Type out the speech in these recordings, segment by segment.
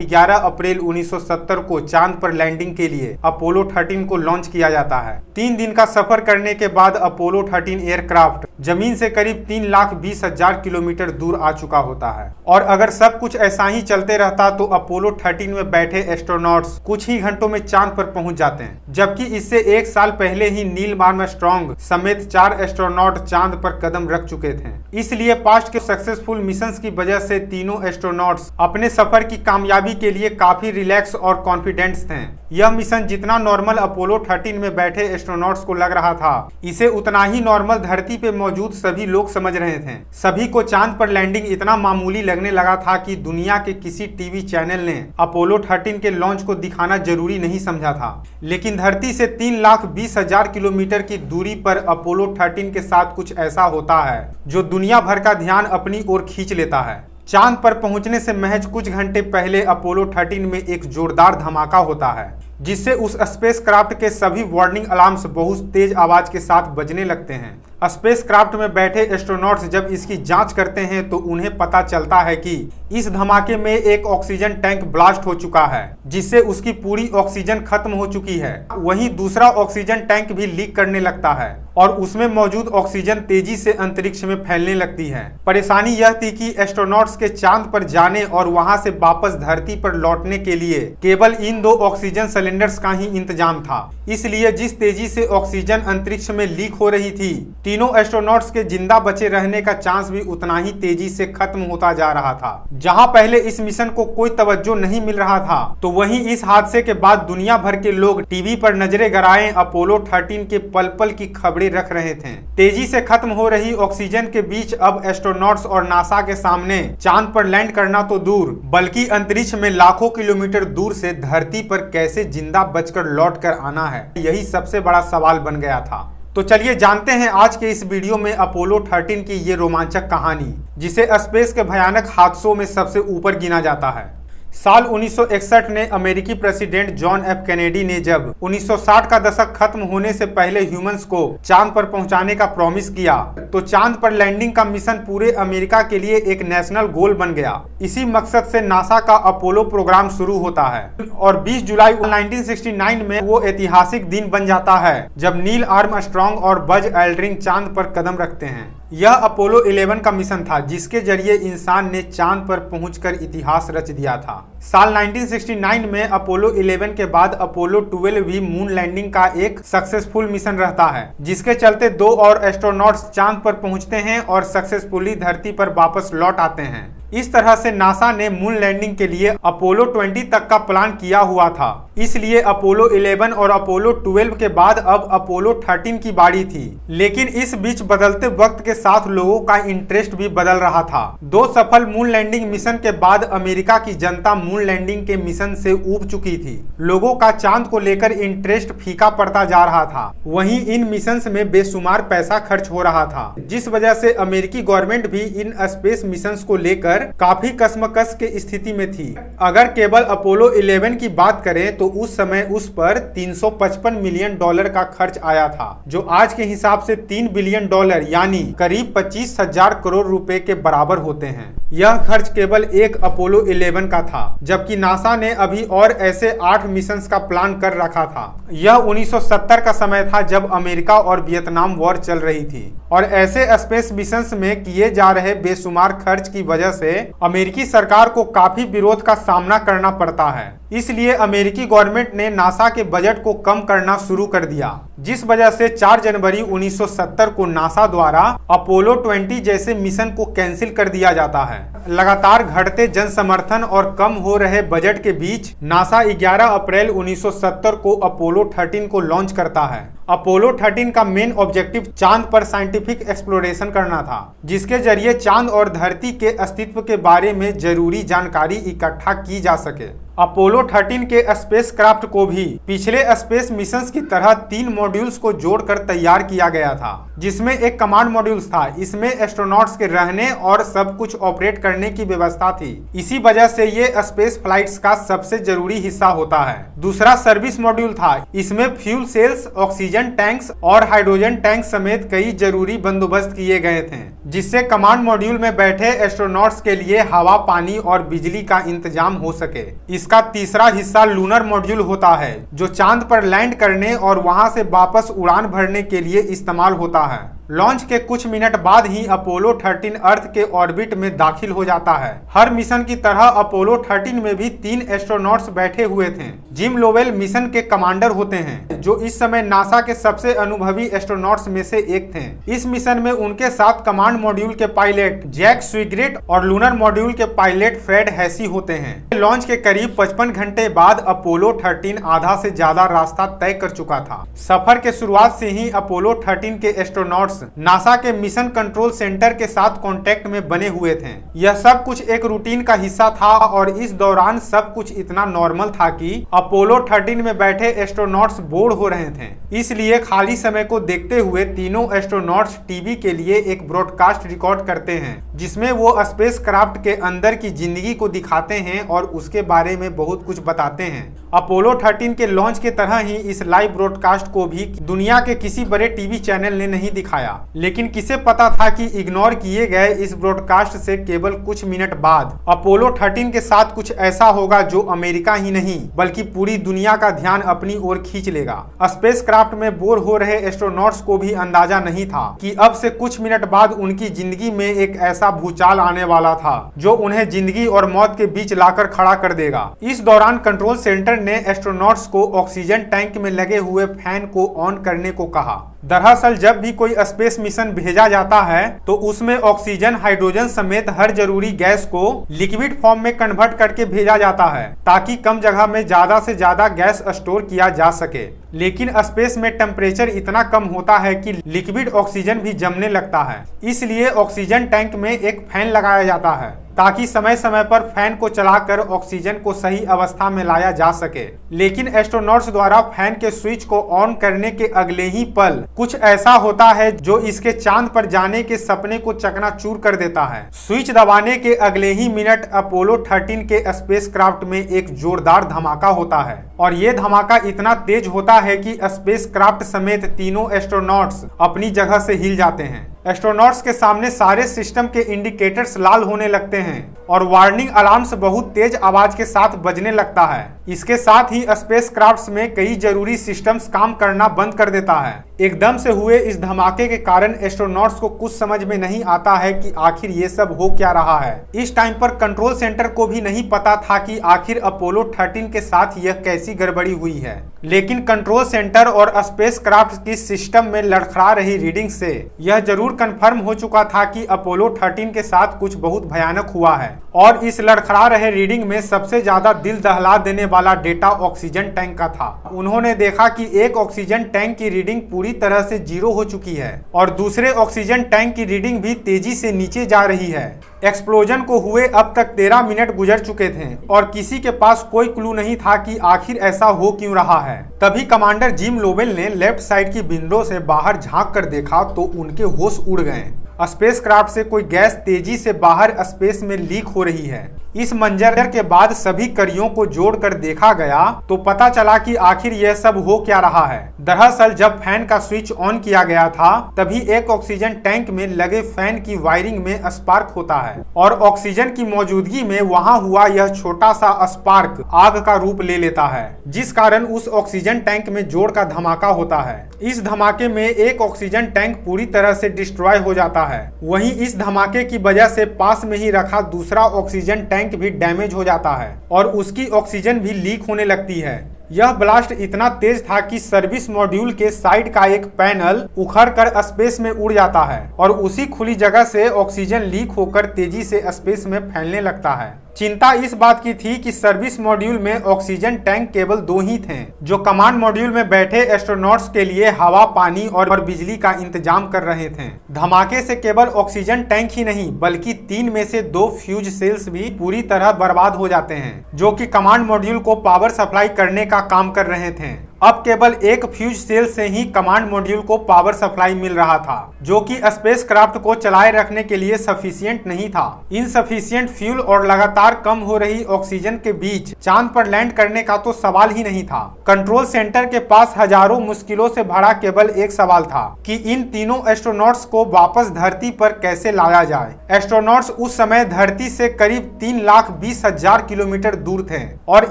11 अप्रैल 1970 को चांद पर लैंडिंग के लिए अपोलो 13 को लॉन्च किया जाता है। 3 दिन का सफर करने के बाद अपोलो 13 एयरक्राफ्ट जमीन से करीब 3,20,000 किलोमीटर दूर आ चुका होता है। और अगर सब कुछ ऐसा ही चलते रहता तो अपोलो 13 में बैठे एस्ट्रोनॉट्स कुछ ही घंटों में चांद पर पहुंच जाते हैं, जबकि इससे 1 साल पहले ही नील आर्मस्ट्रांग समेत 4 एस्ट्रोनॉट चांद पर कदम रख चुके थे। इसलिए पास्ट के सक्सेसफुल मिशंस की वजह से तीनों एस्ट्रोनॉट्स अपने सफर की कामयाबी के लिए काफी रिलैक्स और कॉन्फिडेंट्स थे। यह मिशन जितना नॉर्मल अपोलो 13 में बैठे एस्ट्रोनॉट्स को लग रहा था, इसे उतना ही नॉर्मल धरती पे मौजूद सभी लोग समझ रहे थे। सभी को चांद पर लैंडिंग इतना मामूली लगने लगा था कि दुनिया के किसी टीवी चैनल ने अपोलो 13 के लॉन्च को दिखाना जरूरी नहीं समझा था। लेकिन धरती से 3,20,000 किलोमीटर की दूरी पर अपोलो 13 के साथ कुछ ऐसा होता है जो दुनिया भर का ध्यान अपनी ओर खींच लेता है। चांद पर पहुंचने से महज कुछ घंटे पहले अपोलो 13 में एक जोरदार धमाका होता है, जिससे उस स्पेसक्राफ्ट के सभी वार्निंग अलार्म्स बहुत तेज आवाज के साथ बजने लगते हैं। स्पेसक्राफ्ट में बैठे एस्ट्रोनॉट्स जब इसकी जांच करते हैं तो उन्हें पता चलता है कि इस धमाके में एक ऑक्सीजन टैंक ब्लास्ट हो चुका है, जिससे उसकी पूरी ऑक्सीजन खत्म हो चुकी है। वहीं दूसरा ऑक्सीजन टैंक भी लीक करने लगता है और उसमें मौजूद ऑक्सीजन तेजी से अंतरिक्ष में फैलने लगती है। परेशानी यह थी कि एस्ट्रोनॉट्स के चांद पर जाने और वहां से वापस धरती पर लौटने के लिए केवल इन 2 ऑक्सीजन सिलेंडर्स का ही इंतजाम था। इसलिए जिस तेजी से ऑक्सीजन अंतरिक्ष में लीक हो रही थी, तीनों एस्ट्रोनॉट्स के जिंदा बचे रहने का चांस भी उतना ही तेजी से खत्म होता जा रहा था। जहां पहले इस मिशन को कोई तवज्जो नहीं मिल रहा था, तो वहीं इस हादसे के बाद दुनिया भर के लोग टीवी पर नजरें गड़ाए अपोलो 13 के पल पल की खबरें रख रहे थे। तेजी से खत्म हो रही ऑक्सीजन के बीच अब एस्ट्रोनॉट्स और नासा के सामने चांद पर लैंड करना तो दूर, बल्कि अंतरिक्ष में लाखों किलोमीटर दूर से धरती पर कैसे जिंदा बचकर लौट कर आना है, यही सबसे बड़ा सवाल बन गया था। तो चलिए जानते हैं आज के इस वीडियो में अपोलो 13 की ये रोमांचक कहानी, जिसे स्पेस के भयानक हादसों में सबसे ऊपर गिना जाता है। साल 1961 ने अमेरिकी प्रेसिडेंट जॉन एफ कैनेडी ने जब 1960 का दशक खत्म होने से पहले ह्यूमंस को चांद पर पहुंचाने का प्रॉमिस किया, तो चांद पर लैंडिंग का मिशन पूरे अमेरिका के लिए एक नेशनल गोल बन गया। इसी मकसद से नासा का अपोलो प्रोग्राम शुरू होता है और 20 जुलाई 1969 में वो ऐतिहासिक दिन बन जाता है जब नील आर्मस्ट्रांग और बज एल्ड्रिन चांद पर कदम रखते हैं। यह अपोलो 11 का मिशन था, जिसके जरिए इंसान ने चांद पर पहुंचकर इतिहास रच दिया था। साल 1969 में अपोलो 11 के बाद अपोलो 12 भी मून लैंडिंग का एक सक्सेसफुल मिशन रहता है, जिसके चलते 2 और एस्ट्रोनॉट्स चांद पर पहुंचते हैं और सक्सेसफुली धरती पर वापस लौट आते हैं। इस तरह से नासा ने मून लैंडिंग के लिए अपोलो 20 तक का प्लान किया हुआ था। इसलिए अपोलो 11 और अपोलो 12 के बाद अब अपोलो 13 की बारी थी। लेकिन इस बीच बदलते वक्त के साथ लोगों का इंटरेस्ट भी बदल रहा था। 2 सफल मून लैंडिंग मिशन के बाद अमेरिका की जनता मून लैंडिंग के मिशन से ऊब चुकी थी। लोगों का चांद को लेकर इंटरेस्ट फीका पड़ता जा रहा था। वहीं इन मिशंस में बेशुमार पैसा खर्च हो रहा था, जिस वजह से अमेरिकी गवर्नमेंट भी इन स्पेस मिशंस को लेकर काफी कसमकस के स्थिति में थी। अगर केवल अपोलो 11 की बात करें तो उस समय उस पर $355 मिलियन का खर्च आया था, जो आज के हिसाब से $3 बिलियन यानी करीब 25,000 करोड़ रुपए के बराबर होते हैं। यह खर्च केवल एक अपोलो 11 का था, जबकि नासा ने अभी और ऐसे 8 मिशंस का प्लान कर रखा था। यह 1970 का समय था जब अमेरिका और वियतनाम वॉर चल रही थी और ऐसे स्पेस मिशंस में किए जा रहे बेशुमार खर्च की वजह से अमेरिकी सरकार को काफी विरोध का सामना करना पड़ता है। इसलिए अमेरिकी गवर्नमेंट ने नासा के बजट को कम करना शुरू कर दिया, जिस वजह से 4 जनवरी 1970 को नासा द्वारा अपोलो 20 जैसे मिशन को कैंसिल कर दिया जाता है। लगातार घटते जन समर्थन और कम हो रहे बजट के बीच नासा 11 अप्रैल 1970 को अपोलो 13 को लॉन्च करता है। अपोलो 13 का मेन ऑब्जेक्टिव चांद पर साइंटिफिक एक्सप्लोरेशन करना था, जिसके जरिए चांद और धरती के अस्तित्व के बारे में जरूरी जानकारी इकट्ठा की जा सके। अपोलो 13 के स्पेसक्राफ्ट को भी पिछले स्पेस मिशंस की तरह 3 मॉड्यूल्स को जोड़कर तैयार किया गया था, जिसमें एक कमांड मॉड्यूल था। इसमें एस्ट्रोनॉट्स के रहने और सब कुछ ऑपरेट करने की व्यवस्था थी। इसी वजह से ये स्पेस फ्लाइट्स का सबसे जरूरी हिस्सा होता है। दूसरा सर्विस मॉड्यूल था। इसमें फ्यूल सेल्स, ऑक्सीजन टैंक्स और हाइड्रोजन टैंक समेत कई जरूरी बंदोबस्त किए गए थे, जिससे कमांड मॉड्यूल में बैठे एस्ट्रोनॉट्स के लिए हवा, पानी और बिजली का इंतजाम हो सके। इसका तीसरा हिस्सा लूनर मॉड्यूल होता है, जो चांद पर लैंड करने और वहां से वापस उड़ान भरने के लिए इस्तेमाल होता है। लॉन्च के कुछ मिनट बाद ही अपोलो 13 अर्थ के ऑर्बिट में दाखिल हो जाता है। हर मिशन की तरह अपोलो 13 में भी 3 एस्ट्रोनॉट्स बैठे हुए थे। जिम लोवेल मिशन के कमांडर होते हैं, जो इस समय नासा के सबसे अनुभवी एस्ट्रोनॉट्स में से एक थे। इस मिशन में उनके साथ कमांड मॉड्यूल के पायलट जैक स्विग्रेट और लूनर मॉड्यूल के पायलट फ्रेड हैसी होते हैं। लॉन्च के करीब 55 घंटे बाद अपोलो 13 आधा से ज्यादा रास्ता तय कर चुका था। सफर के शुरुआत से ही अपोलो 13 के एस्ट्रोनॉट्स नासा के मिशन कंट्रोल सेंटर के साथ कांटेक्ट में बने हुए थे। यह सब कुछ एक रूटीन का हिस्सा था और इस दौरान सब कुछ इतना नॉर्मल था कि अपोलो 13 में बैठे एस्ट्रोनॉट्स बोर हो रहे थे। इसलिए खाली समय को देखते हुए तीनों एस्ट्रोनॉट्स टीवी के लिए एक ब्रॉडकास्ट रिकॉर्ड करते हैं, जिसमें वो स्पेसक्राफ्ट के अंदर की जिंदगी को दिखाते हैं और उसके बारे में बहुत कुछ बताते हैं। अपोलो 13 के लॉन्च के तरह ही इस लाइव ब्रॉडकास्ट को भी दुनिया के किसी बड़े टीवी चैनल ने नहीं दिखाया, लेकिन किसे पता था कि इग्नोर किए गए इस ब्रॉडकास्ट से केवल कुछ मिनट बाद अपोलो 13 के साथ कुछ ऐसा होगा जो अमेरिका ही नहीं बल्कि पूरी दुनिया का ध्यान अपनी ओर खींच लेगा। स्पेसक्राफ्ट में बोर हो रहे एस्ट्रोनॉट्स को भी अंदाजा नहीं था कि अब से कुछ मिनट बाद उनकी जिंदगी में एक ऐसा भूचाल आने वाला था जो उन्हें जिंदगी और मौत के बीच लाकर खड़ा कर देगा। इस दौरान कंट्रोल सेंटर ने एस्ट्रोनॉट्स को ऑक्सीजन टैंक में लगे हुए फैन को ऑन करने को कहा। दरअसल जब भी कोई स्पेस मिशन भेजा जाता है तो उसमें ऑक्सीजन, हाइड्रोजन समेत हर जरूरी गैस को लिक्विड फॉर्म में कन्वर्ट करके भेजा जाता है, ताकि कम जगह में ज्यादा से ज्यादा गैस स्टोर किया जा सके। लेकिन स्पेस में टेम्परेचर इतना कम होता है कि लिक्विड ऑक्सीजन भी जमने लगता है। इसलिए ऑक्सीजन टैंक में एक फैन लगाया जाता है, ताकि समय समय पर फैन को चलाकर ऑक्सीजन को सही अवस्था में लाया जा सके। लेकिन एस्ट्रोनॉट्स द्वारा फैन के स्विच को ऑन करने के अगले ही पल कुछ ऐसा होता है जो इसके चांद पर जाने के सपने को चकनाचूर कर देता है। स्विच दबाने के अगले ही मिनट अपोलो 13 के स्पेसक्राफ्ट में एक जोरदार धमाका होता है, और ये धमाका इतना तेज होता है कि स्पेसक्राफ्ट समेत तीनों एस्ट्रोनॉट्स अपनी जगह से हिल जाते हैं। एस्ट्रोनॉट्स के सामने सारे सिस्टम के इंडिकेटर्स लाल होने लगते हैं और वार्निंग अलार्म्स बहुत तेज आवाज के साथ बजने लगता है। इसके साथ ही स्पेसक्राफ्ट्स में कई जरूरी सिस्टम्स काम करना बंद कर देता है। एकदम से हुए इस धमाके के कारण एस्ट्रोनॉट्स को कुछ समझ में नहीं आता है कि आखिर ये सब हो क्या रहा है। इस टाइम पर कंट्रोल सेंटर को भी नहीं पता था कि आखिर अपोलो 13 के साथ यह कैसी गड़बड़ी हुई है। लेकिन कंट्रोल सेंटर और स्पेसक्राफ्ट की सिस्टम में लड़खड़ा रही रीडिंग से यह जरूर कंफर्म हो चुका था कि अपोलो 13 के साथ कुछ बहुत भयानक हुआ है। और इस लड़खड़ा रहे रीडिंग में सबसे ज्यादा दिल दहला देने वाला डेटा ऑक्सीजन टैंक का था। उन्होंने देखा कि एक ऑक्सीजन टैंक की रीडिंग पूरी तरह से 0 हो चुकी है और दूसरे ऑक्सीजन टैंक की रीडिंग भी तेजी से नीचे जा रही है। एक्सप्लोजन को हुए अब तक 13 मिनट गुजर चुके थे और किसी के पास कोई क्लू नहीं था कि आखिर ऐसा हो क्यों रहा है। तभी कमांडर जिम लोवेल ने लेफ्ट साइड की विंडो से बाहर झांक कर देखा तो उनके होश उड़ गए। स्पेसक्राफ्ट से कोई गैस तेजी से बाहर स्पेस में लीक हो रही है। इस मंजर के बाद सभी कड़ियों को जोड़कर देखा गया तो पता चला कि आखिर यह सब हो क्या रहा है। दरअसल जब फैन का स्विच ऑन किया गया था तभी एक ऑक्सीजन टैंक में लगे फैन की वायरिंग में स्पार्क होता है और ऑक्सीजन की मौजूदगी में वहां हुआ यह छोटा सा स्पार्क आग का रूप ले लेता है, जिस कारण उस ऑक्सीजन टैंक में जोर का धमाका होता है। इस धमाके में एक ऑक्सीजन टैंक पूरी तरह से डिस्ट्रॉय हो जाता है। वहीं इस धमाके की वजह से पास में ही रखा दूसरा ऑक्सीजन टैंक भी डैमेज हो जाता है और उसकी ऑक्सीजन भी लीक होने लगती है। यह ब्लास्ट इतना तेज था कि सर्विस मॉड्यूल के साइड का एक पैनल उखड़कर स्पेस में उड़ जाता है और उसी खुली जगह से ऑक्सीजन लीक होकर तेजी से स्पेस में फैलने लगता है। चिंता इस बात की थी कि सर्विस मॉड्यूल में ऑक्सीजन टैंक केवल 2 ही थे, जो कमांड मॉड्यूल में बैठे एस्ट्रोनॉट्स के लिए हवा, पानी और बिजली का इंतजाम कर रहे थे। धमाके से केवल ऑक्सीजन टैंक ही नहीं बल्कि 3 में से 2 फ्यूज सेल्स भी पूरी तरह बर्बाद हो जाते हैं, जो कि कमांड मॉड्यूल को पावर सप्लाई करने का काम कर रहे थे। अब केवल एक फ्यूज सेल से ही कमांड मॉड्यूल को पावर सप्लाई मिल रहा था, जो कि स्पेसक्राफ्ट को चलाए रखने के लिए सफिशिएंट नहीं था। इनसफिशिएंट फ्यूल और लगातार कम हो रही ऑक्सीजन के बीच चांद पर लैंड करने का तो सवाल ही नहीं था। कंट्रोल सेंटर के पास हजारों मुश्किलों से भरा केवल एक सवाल था कि इन तीनों एस्ट्रोनॉट्स को वापस धरती पर कैसे लाया जाए। एस्ट्रोनॉट्स उस समय धरती से करीब 3,20,000 किलोमीटर दूर थे और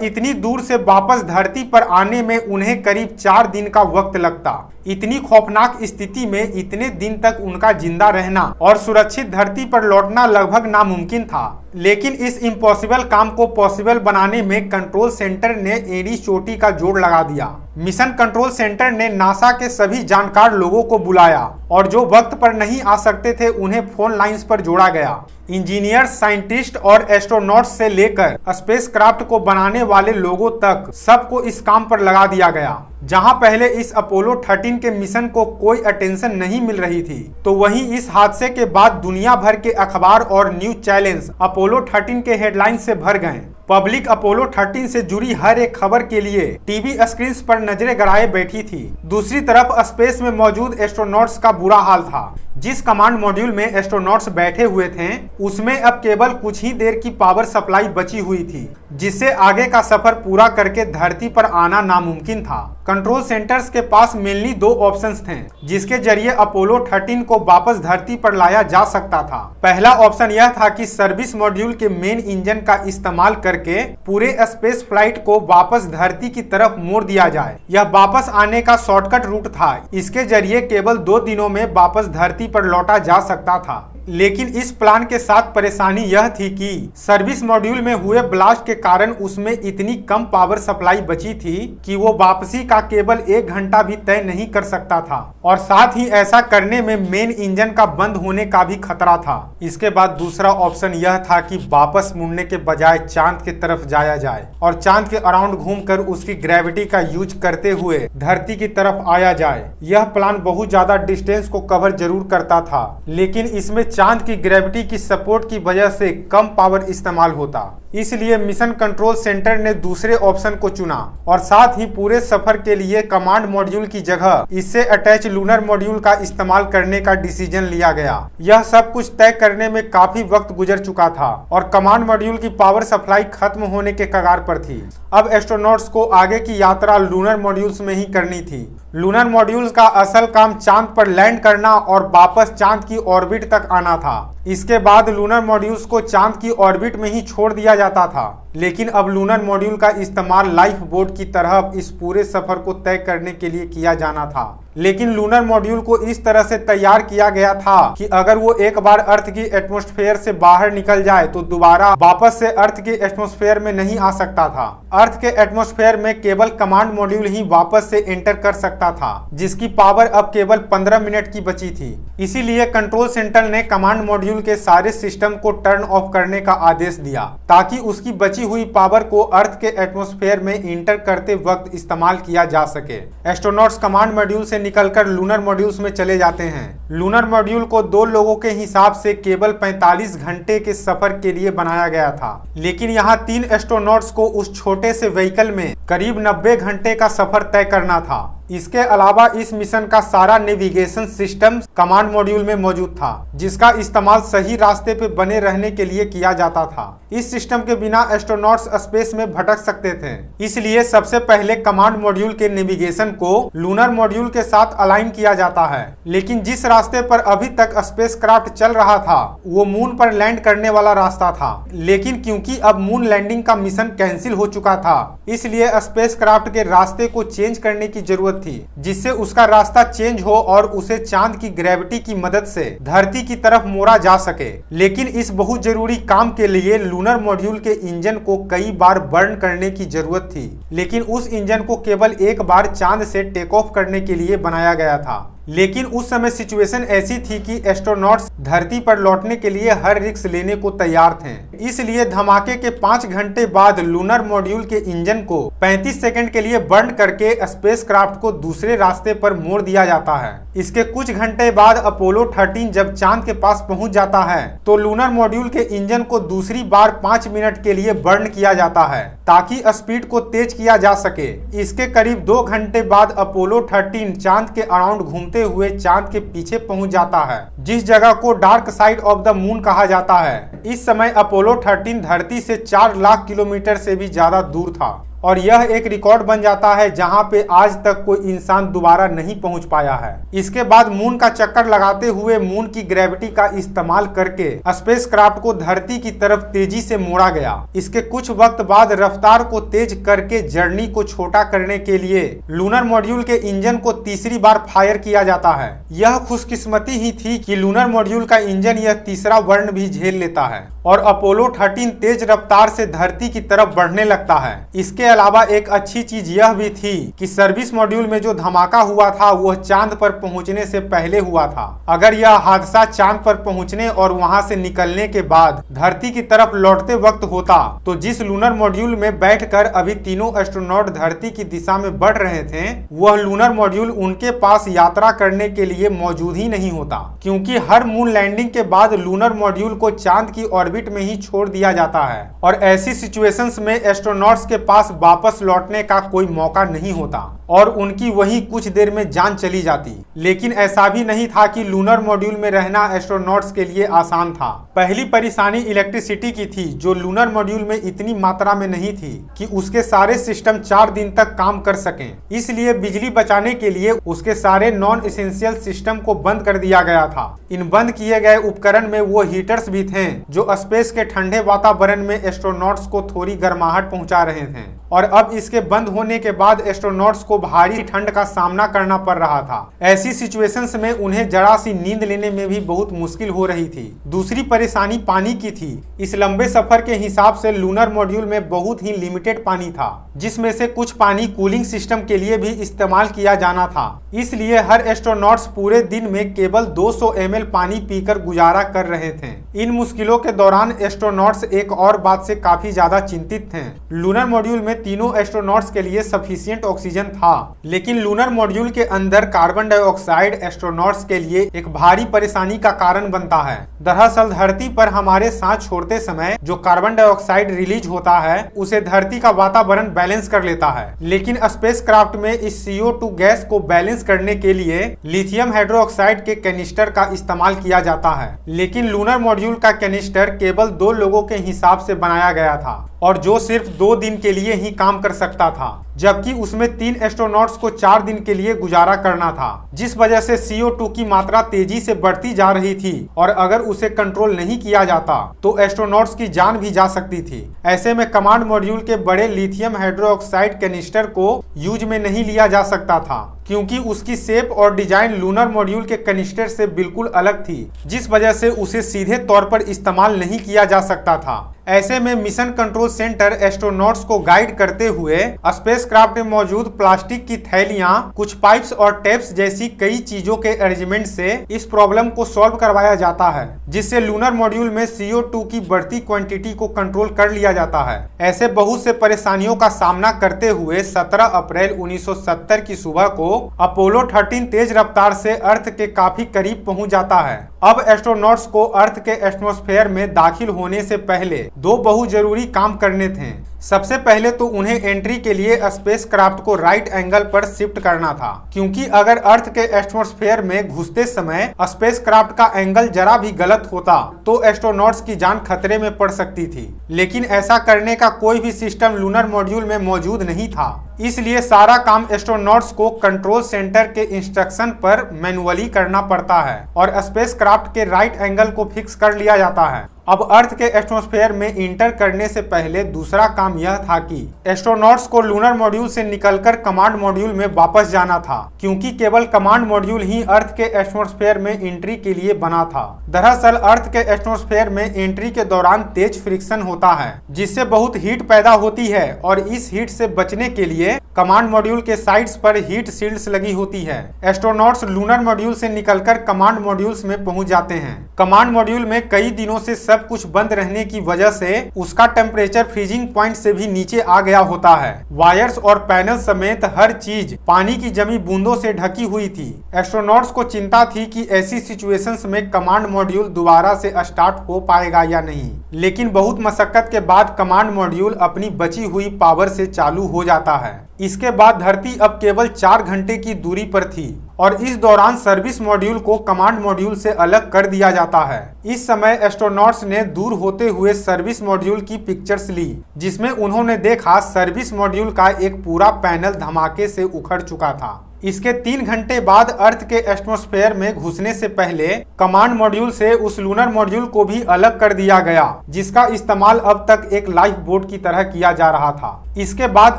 इतनी दूर से वापस धरती पर आने में उन्हें करीब 4 दिन का वक्त लगता। इतनी खौफनाक स्थिति में इतने दिन तक उनका जिंदा रहना और सुरक्षित धरती पर लौटना लगभग नामुमकिन था। लेकिन इस इम्पॉसिबल काम को पॉसिबल बनाने में कंट्रोल सेंटर ने एड़ी चोटी का जोड़ लगा दिया। मिशन कंट्रोल सेंटर ने नासा के सभी जानकार लोगों को बुलाया और जो वक्त पर नहीं आ सकते थे उन्हें फोन लाइंस पर जोड़ा गया। इंजीनियर, साइंटिस्ट और एस्ट्रोनॉट्स से लेकर स्पेसक्राफ्ट को बनाने वाले लोगों तक सबको इस काम पर लगा दिया गया। जहां पहले इस अपोलो 13 के मिशन को कोई अटेंशन नहीं मिल रही थी, तो वहीं इस हादसे के बाद दुनिया भर के अखबार और न्यूज चैनल्स अपोलो 13 के हेडलाइन से भर गए। पब्लिक अपोलो 13 से जुड़ी हर एक खबर के लिए टीवी स्क्रीन पर नजरें गड़ाए बैठी थी। दूसरी तरफ स्पेस में मौजूद एस्ट्रोनॉट्स का बुरा हाल था। जिस कमांड मॉड्यूल में एस्ट्रोनॉट्स बैठे हुए थे उसमें अब केवल कुछ ही देर की पावर सप्लाई बची हुई थी, जिससे आगे का सफर पूरा करके धरती पर आना नामुमकिन था। कंट्रोल सेंटर्स के पास मेनली 2 ऑप्शंस थे जिसके जरिए अपोलो 13 को वापस धरती पर लाया जा सकता था। पहला ऑप्शन यह था कि सर्विस मॉड्यूल के मेन इंजन का इस्तेमाल करके पूरे स्पेस फ्लाइट को वापस धरती की तरफ मोड़ दिया जाए। यह वापस आने का शॉर्टकट रूट था। इसके जरिए केवल 2 दिनों में वापस धरती पर लौटा जा सकता था। लेकिन इस प्लान के साथ परेशानी यह थी कि सर्विस मॉड्यूल में हुए ब्लास्ट के कारण उसमें इतनी कम पावर सप्लाई बची थी कि वो वापसी का केवल 1 घंटा भी तय नहीं कर सकता था और साथ ही ऐसा करने में मेन इंजन का बंद होने का भी खतरा था। इसके बाद दूसरा ऑप्शन यह था कि वापस मुड़ने के बजाय चांद की तरफ जाया जाए और चांद के अराउंड घूमकर उसकी ग्रेविटी का यूज करते हुए धरती की तरफ आया जाए। यह प्लान बहुत ज्यादा डिस्टेंस को कवर जरूर करता था, लेकिन इसमें चांद की ग्रेविटी की सपोर्ट की वजह से कम पावर इस्तेमाल होता। इसलिए मिशन कंट्रोल सेंटर ने दूसरे ऑप्शन को चुना और साथ ही पूरे सफर के लिए कमांड मॉड्यूल की जगह इससे अटैच लूनर मॉड्यूल का इस्तेमाल करने का डिसीजन लिया गया। यह सब कुछ तय करने में काफी वक्त गुजर चुका था और कमांड मॉड्यूल की पावर सप्लाई खत्म होने के कगार पर थी। अब एस्ट्रोनॉट्स को आगे की यात्रा लूनर मॉड्यूल्स में ही करनी थी। लूनर मॉड्यूल्स का असल काम चांद पर लैंड करना और वापस चांद की ऑर्बिट तक आना था। इसके बाद लूनर मॉड्यूल्स को चांद की ऑर्बिट में ही छोड़ दिया जाता था। लेकिन अब लूनर मॉड्यूल का इस्तेमाल लाइफ बोट की तरह इस पूरे सफर को तय करने के लिए किया जाना था। लेकिन लूनर मॉड्यूल को इस तरह से तैयार किया गया था कि अगर वो एक बार अर्थ की एटमॉस्फेयर से बाहर निकल जाए तो दोबारा वापस से अर्थ के एटमॉस्फेयर में नहीं आ सकता था। अर्थ के एटमॉस्फेयर में केवल कमांड मॉड्यूल ही वापस से एंटर कर सकता था, जिसकी पावर अब केवल 15 मिनट की बची थी। इसीलिए कंट्रोल सेंटर ने कमांड मॉड्यूल के सारे सिस्टम को टर्न ऑफ करने का आदेश दिया ताकि उसकी बची हुई पावर को अर्थ के एटमॉस्फेयर में इंटर करते वक्त इस्तेमाल किया जा सके। एस्ट्रोनॉट्स कमांड मॉड्यूल से निकलकर लूनर मॉड्यूल्स में चले जाते हैं। लूनर मॉड्यूल को 2 लोगों के हिसाब से केवल 45 घंटे के सफर के लिए बनाया गया था, लेकिन यहाँ 3 एस्ट्रोनॉट्स को उस छोटे से व्हीकल में करीब 90 घंटे का सफर तय करना था। इसके अलावा इस मिशन का सारा नेविगेशन सिस्टम कमांड मॉड्यूल में मौजूद था, जिसका इस्तेमाल सही रास्ते पे बने रहने के लिए किया जाता था। इस सिस्टम के बिना एस्ट्रोनॉट्स स्पेस में भटक सकते थे। इसलिए सबसे पहले कमांड मॉड्यूल के नेविगेशन को लूनर मॉड्यूल के साथ अलाइन किया जाता है। लेकिन जिस रास्ते पर अभी तक स्पेसक्राफ्ट चल रहा था वो मून पर लैंड करने वाला रास्ता था। लेकिन क्योंकि अब मून लैंडिंग का मिशन कैंसिल हो चुका था, इसलिए स्पेसक्राफ्ट के रास्ते को चेंज करने की जरूरत थी, जिससे उसका रास्ता चेंज हो और उसे चांद की ग्रेविटी की मदद से धरती की तरफ मोड़ा जा सके। लेकिन इस बहुत जरूरी काम के लिए लूनर मॉड्यूल के इंजन को कई बार बर्न करने की जरूरत थी। लेकिन उस इंजन को केवल एक बार चांद से टेक ऑफ करने के लिए बनाया गया था। लेकिन उस समय सिचुएशन ऐसी थी कि एस्ट्रोनॉट्स धरती पर लौटने के लिए हर रिस्क लेने को तैयार थे। इसलिए धमाके के 5 घंटे बाद लूनर मॉड्यूल के इंजन को 35 सेकंड के लिए बंद करके स्पेसक्राफ्ट को दूसरे रास्ते पर मोड़ दिया जाता है। इसके कुछ घंटे बाद अपोलो 13 जब चांद के पास पहुंच जाता है तो लूनर मॉड्यूल के इंजन को दूसरी बार 5 मिनट के लिए बर्न किया जाता है ताकि स्पीड को तेज किया जा सके। इसके करीब 2 घंटे बाद अपोलो 13 चांद के अराउंड घूमते हुए चांद के पीछे पहुंच जाता है, जिस जगह को dark side of the moon कहा जाता है। इस समय अपोलो 13 धरती से 4 लाख किलोमीटर से भी ज्यादा दूर था और यह एक रिकॉर्ड बन जाता है जहां पे आज तक कोई इंसान दोबारा नहीं पहुंच पाया है। इसके बाद मून का चक्कर लगाते हुए मून की ग्रेविटी का इस्तेमाल करके स्पेसक्राफ्ट को धरती की तरफ तेजी से मोड़ा गया। इसके कुछ वक्त बाद रफ्तार को तेज करके जर्नी को छोटा करने के लिए लूनर मॉड्यूल के इंजन को तीसरी बार फायर किया जाता है। यह खुशकिस्मती ही थी कि लूनर मॉड्यूल का इंजन यह तीसरा वर्ण भी झेल लेता है और अपोलो 13 तेज रफ्तार से धरती की तरफ बढ़ने लगता है। इसके अलावा एक अच्छी चीज यह भी थी कि सर्विस मॉड्यूल में जो धमाका हुआ था वह चांद पर पहुंचने से पहले हुआ था। अगर यह हादसा चांद पर पहुंचने और वहां से निकलने के बाद धरती की तरफ लौटते वक्त होता तो जिस लूनर मॉड्यूल में बैठकर अभी तीनों एस्ट्रोनॉट धरती की दिशा में बढ़ रहे थे वह लूनर मॉड्यूल उनके पास यात्रा करने के लिए मौजूद ही नहीं होता, क्योंकि हर मून लैंडिंग के बाद लूनर मॉड्यूल को चांद की ऑर्बिट में ही छोड़ दिया जाता है और ऐसी सिचुएशंस में एस्ट्रोनॉट्स के पास वापस लौटने का कोई मौका नहीं होता और उनकी वहीं कुछ देर में जान चली जाती। लेकिन ऐसा भी नहीं था कि लूनर मॉड्यूल में रहना एस्ट्रोनॉट्स के लिए आसान था। पहली परेशानी इलेक्ट्रिसिटी की थी, जो लूनर मॉड्यूल में इतनी मात्रा में नहीं थी कि उसके सारे सिस्टम 4 दिन तक काम कर सकें। इसलिए बिजली बचाने के लिए उसके सारे नॉन एसेंशियल सिस्टम को बंद कर दिया गया था। इन बंद किए गए उपकरण में वो हीटर्स भी थे जो स्पेस के ठंडे वातावरण में एस्ट्रोनॉट्स को थोड़ी गर्माहट पहुंचा रहे थे और अब इसके बंद होने के बाद एस्ट्रोनॉट्स को भारी ठंड का सामना करना पड़ रहा था। ऐसी सिचुएशंस में उन्हें जरा सी नींद लेने में भी बहुत मुश्किल हो रही थी। दूसरी परेशानी पानी की थी। इस लंबे सफर के हिसाब से लूनर मॉड्यूल में बहुत ही लिमिटेड पानी था, जिसमें से कुछ पानी कूलिंग सिस्टम के लिए भी इस्तेमाल किया जाना था। इसलिए हर एस्ट्रोनॉट्स पूरे दिन में केवल 200 ml पानी पीकर गुजारा कर रहे थे। इन मुश्किलों के दौरान एस्ट्रोनॉट्स एक और बात से काफी ज्यादा चिंतित थे। लूनर मॉड्यूल में तीनों एस्ट्रोनॉट्स के लिए सफिशिएंट ऑक्सीजन था, लेकिन लूनर मॉड्यूल के अंदर कार्बन डाइऑक्साइड एस्ट्रोनॉट्स के लिए एक भारी परेशानी का कारण बनता है। दरअसल धरती पर हमारे सांस छोड़ते समय जो कार्बन डाइऑक्साइड रिलीज होता है उसे धरती का वातावरण बैलेंस कर लेता है, लेकिन स्पेसक्राफ्ट में इस CO2 गैस को बैलेंस करने के लिए लिथियम हाइड्रोक्साइड के कैनिस्टर का इस्तेमाल किया जाता है। लेकिन लूनर मॉड्यूल का कैनिस्टर केवल 2 लोगों के हिसाब से बनाया गया था और जो सिर्फ 2 दिन के लिए ही काम कर सकता था, जबकि उसमें 3 एस्ट्रोनॉट्स को 4 दिन के लिए गुजारा करना था, जिस वजह से CO2 की मात्रा तेजी से बढ़ती जा रही थी और अगर उसे कंट्रोल नहीं किया जाता तो एस्ट्रोनॉट्स की जान भी जा सकती थी। ऐसे में कमांड मॉड्यूल के बड़े लिथियम हाइड्रोक्साइड कैनिस्टर को यूज में नहीं लिया जा सकता था, क्योंकि उसकी शेप और डिजाइन लूनर मॉड्यूल के कैनिस्टर से बिल्कुल अलग थी, जिस वजह से उसे सीधे तौर पर इस्तेमाल नहीं किया जा सकता था। ऐसे में मिशन कंट्रोल सेंटर एस्ट्रोनॉट्स को गाइड करते हुए स्पेसक्राफ्ट में मौजूद प्लास्टिक की थैलियां, कुछ पाइप्स और टेप्स जैसी कई चीजों के अरेंजमेंट से इस प्रॉब्लम को सॉल्व करवाया जाता है, जिससे लूनर मॉड्यूल में CO2 की बढ़ती क्वांटिटी को कंट्रोल कर लिया जाता है। ऐसे बहुत से परेशानियों का सामना करते हुए 17 अप्रैल 1970 की सुबह को अपोलो 13 तेज रफ्तार से अर्थ के काफी करीब पहुंच जाता है। अब एस्ट्रोनॉट्स को अर्थ के एटमॉस्फेयर में दाखिल होने से पहले 2 बहुत जरूरी काम करने थे। सबसे पहले तो उन्हें एंट्री के लिए स्पेसक्राफ्ट को राइट एंगल पर शिफ्ट करना था, क्योंकि अगर अर्थ के एटमॉस्फेयर में घुसते समय स्पेसक्राफ्ट का एंगल जरा भी गलत होता तो एस्ट्रोनॉट्स की जान खतरे में पड़ सकती थी। लेकिन ऐसा करने का कोई भी सिस्टम लूनर मॉड्यूल में मौजूद नहीं था, इसलिए सारा काम एस्ट्रोनॉट्स को कंट्रोल सेंटर के इंस्ट्रक्शन पर मैनुअली करना पड़ता है और स्पेसक्राफ्ट के राइट एंगल को फिक्स कर लिया जाता है। अब अर्थ के एटमॉस्फेयर में इंटर करने से पहले दूसरा काम यह था कि एस्ट्रोनॉट्स को लूनर मॉड्यूल से निकलकर कमांड मॉड्यूल में वापस जाना था, क्योंकि केवल कमांड मॉड्यूल ही अर्थ के एटमॉस्फेयर में एंट्री के लिए बना था। दरअसल अर्थ के एटमॉस्फेयर में एंट्री के दौरान तेज फ्रिक्शन होता है, जिससे बहुत हीट पैदा होती है और इस हीट से बचने के लिए कमांड मॉड्यूल के साइड्स पर हीट शील्ड्स लगी होती है। एस्ट्रोनॉट्स लूनर मॉड्यूल से निकलकर कमांड मॉड्यूल्स में पहुंच जाते हैं। कमांड मॉड्यूल में कई दिनों से सब सब कुछ बंद रहने की वजह से उसका टेम्परेचर फ्रीजिंग पॉइंट से भी नीचे आ गया होता है। वायर्स और पैनल समेत हर चीज पानी की जमी बूंदों से ढकी हुई थी। एस्ट्रोनॉट्स को चिंता थी कि ऐसी सिचुएशंस में कमांड मॉड्यूल दोबारा से स्टार्ट हो पाएगा या नहीं, लेकिन बहुत मशक्कत के बाद कमांड मॉड्यूल अपनी बची हुई पावर से चालू हो जाता है। इसके बाद धरती अब केवल 4 घंटे की दूरी पर थी और इस दौरान सर्विस मॉड्यूल को कमांड मॉड्यूल से अलग कर दिया जाता है। इस समय एस्ट्रोनॉट्स ने दूर होते हुए सर्विस मॉड्यूल की पिक्चर्स ली, जिसमें उन्होंने देखा सर्विस मॉड्यूल का एक पूरा पैनल धमाके से उखड़ चुका था। इसके 3 घंटे बाद अर्थ के एटमॉस्फेयर में घुसने से पहले कमांड मॉड्यूल से उस लूनर मॉड्यूल को भी अलग कर दिया गया, जिसका इस्तेमाल अब तक एक लाइफ बोट की तरह किया जा रहा था। इसके बाद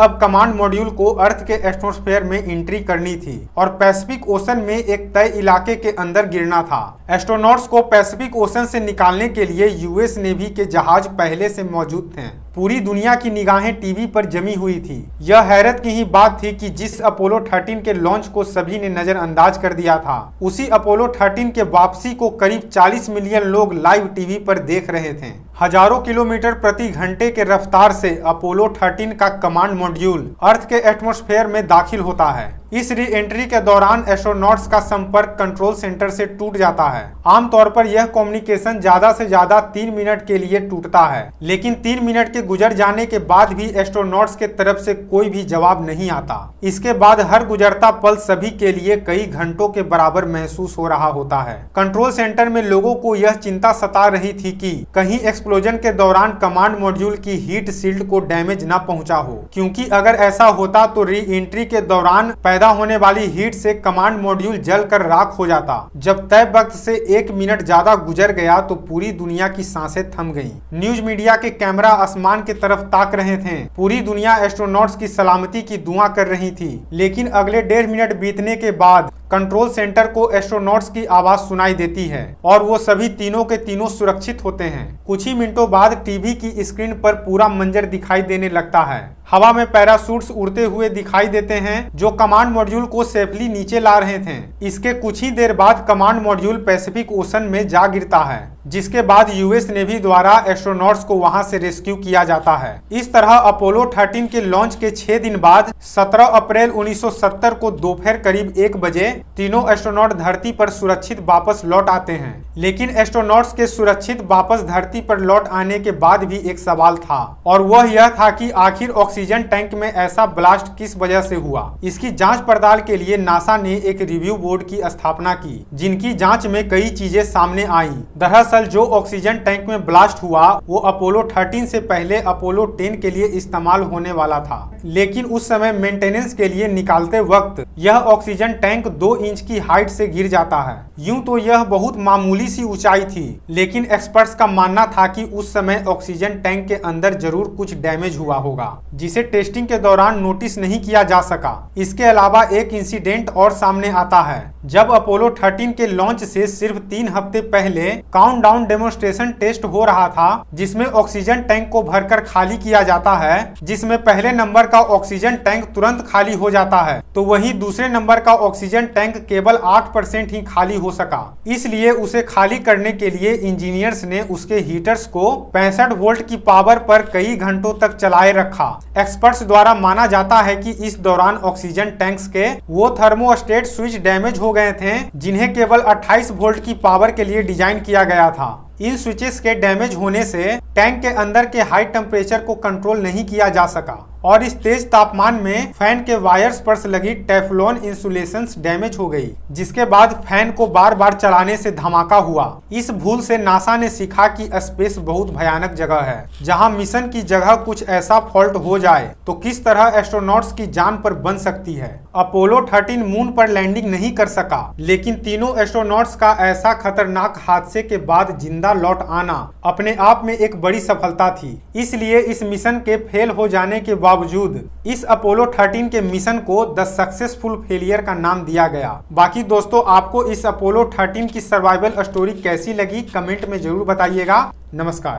अब कमांड मॉड्यूल को अर्थ के एटमॉस्फेयर में एंट्री करनी थी और पैसिफिक ओशन में एक तय इलाके के अंदर गिरना था। एस्ट्रोनॉट्स को पैसिफिक ओशन से निकालने के लिए यूएस नेवी के जहाज पहले से मौजूद थे। पूरी दुनिया की निगाहें टीवी पर जमी हुई थी। यह हैरत की ही बात थी कि जिस अपोलो 13 के लॉन्च को सभी ने नजरअंदाज कर दिया था, उसी अपोलो 13 के वापसी को करीब 40 मिलियन लोग लाइव टीवी पर देख रहे थे। हजारों किलोमीटर प्रति घंटे के रफ्तार से अपोलो 13 का कमांड मॉड्यूल अर्थ के एटमॉस्फेयर में दाखिल होता है। इस री एंट्री के दौरान एस्ट्रोनॉट्स का संपर्क कंट्रोल सेंटर से टूट जाता है। आमतौर पर यह कम्युनिकेशन ज्यादा से ज्यादा 3 मिनट के लिए टूटता है, लेकिन 3 मिनट के गुजर जाने के बाद भी एस्ट्रोनॉट्स के तरफ से कोई भी जवाब नहीं आता। इसके बाद हर गुजरता पल सभी के लिए कई घंटों के बराबर महसूस हो रहा होता है। कंट्रोल सेंटर में लोगों को यह चिंता सता रही थी कि कहीं एक्सप्लोजन के दौरान कमांड मॉड्यूल की हीट शील्ड को डैमेज न पहुंचा हो, क्योंकि अगर ऐसा होता तो री एंट्री के दौरान पैदा होने वाली हीट से कमांड मॉड्यूल जलकर राख हो जाता। जब तय वक्त से 1 मिनट ज्यादा गुजर गया तो पूरी दुनिया की सांसें थम गईं। न्यूज मीडिया के कैमरा आसमान की तरफ ताक रहे थे। पूरी दुनिया एस्ट्रोनॉट्स की सलामती की दुआ कर रही थी, लेकिन अगले 1.5 मिनट बीतने के बाद कंट्रोल सेंटर को एस्ट्रोनॉट्स की आवाज सुनाई देती है और वो सभी तीनों के तीनों सुरक्षित होते हैं। कुछ ही मिनटों बाद टीवी की स्क्रीन पर पूरा मंजर दिखाई देने लगता है। हवा में पैराशूट्स उड़ते हुए दिखाई देते हैं जो कमांड मॉड्यूल को सेफली नीचे ला रहे थे। इसके कुछ ही देर बाद कमांड मॉड्यूल पैसिफिक ओशन में जा गिरता है, जिसके बाद यूएस नेवी द्वारा एस्ट्रोनॉट्स को वहां से रेस्क्यू किया जाता है। इस तरह अपोलो 13 के लॉन्च के 6 दिन बाद 17 अप्रैल 1970 को दोपहर करीब 1 बजे तीनों एस्ट्रोनॉट धरती पर सुरक्षित वापस लौट आते हैं। लेकिन एस्ट्रोनॉट्स के सुरक्षित वापस धरती पर लौट आने के बाद भी एक सवाल था, और वह यह था कि आखिर ऑक्सीजन टैंक में ऐसा ब्लास्ट किस वजह से हुआ। इसकी जांच पड़ताल के लिए नासा ने एक रिव्यू बोर्ड की स्थापना की, जिनकी जांच में कई चीजें सामने आईं। दरअसल जो ऑक्सीजन टैंक में ब्लास्ट हुआ वो अपोलो 13 से पहले अपोलो 10 के लिए इस्तेमाल होने वाला था, लेकिन उस समय मेंटेनेंस के लिए निकालते वक्त यह ऑक्सीजन टैंक 2 इंच की हाइट से गिर जाता है। यूं तो यह बहुत मामूली सी ऊंचाई थी, लेकिन एक्सपर्ट्स का मानना था कि उस समय ऑक्सीजन टैंक के अंदर जरूर कुछ डैमेज हुआ होगा, जिसे टेस्टिंग के दौरान नोटिस नहीं किया जा सका। इसके अलावा एक इंसिडेंट और सामने आता है। जब अपोलो 13 के लॉन्च से सिर्फ 3 हफ्ते पहले काउंटडाउन डेमोन्स्ट्रेशन टेस्ट हो रहा था, जिसमें ऑक्सीजन टैंक को भरकर खाली किया जाता है, जिसमें पहले नंबर का ऑक्सीजन टैंक तुरंत खाली हो जाता है, तो वहीं दूसरे नंबर का ऑक्सीजन टैंक केवल 8% ही खाली हो सका। इसलिए उसे खाली करने के लिए इंजीनियर्स ने उसके हीटर्स को 65 वोल्ट की पावर पर कई घंटों तक चलाए रखा। एक्सपर्ट्स द्वारा माना जाता है कि इस दौरान ऑक्सीजन टैंक्स के वो थर्मोस्टेट स्विच डैमेज हो गए थे, जिन्हें केवल 28 वोल्ट की पावर के लिए डिजाइन किया गया था। इन स्विचेस के डैमेज होने से टैंक के अंदर के हाई टेम्परेचर को कंट्रोल नहीं किया जा सका और इस तेज तापमान में फैन के वायर्स पर लगी टेफ्लॉन इंसुलेशंस डैमेज हो गई, जिसके बाद फैन को बार बार चलाने से धमाका हुआ। इस भूल से नासा ने सीखा कि स्पेस बहुत भयानक जगह है, जहां मिशन की जगह कुछ ऐसा फॉल्ट हो जाए तो किस तरह एस्ट्रोनॉट्स की जान पर बन सकती है। अपोलो 13 मून पर लैंडिंग नहीं कर सका, लेकिन तीनों एस्ट्रोनॉट्स का ऐसा खतरनाक हादसे के बाद जिंदा लौट आना अपने आप में एक बड़ी सफलता थी। इसलिए इस मिशन के फेल हो जाने के बावजूद इस अपोलो 13 के मिशन को द सक्सेसफुल फेलियर का नाम दिया गया। बाकी दोस्तों, आपको इस अपोलो 13 की सर्वाइवल स्टोरी कैसी लगी कमेंट में जरूर बताइएगा। नमस्कार।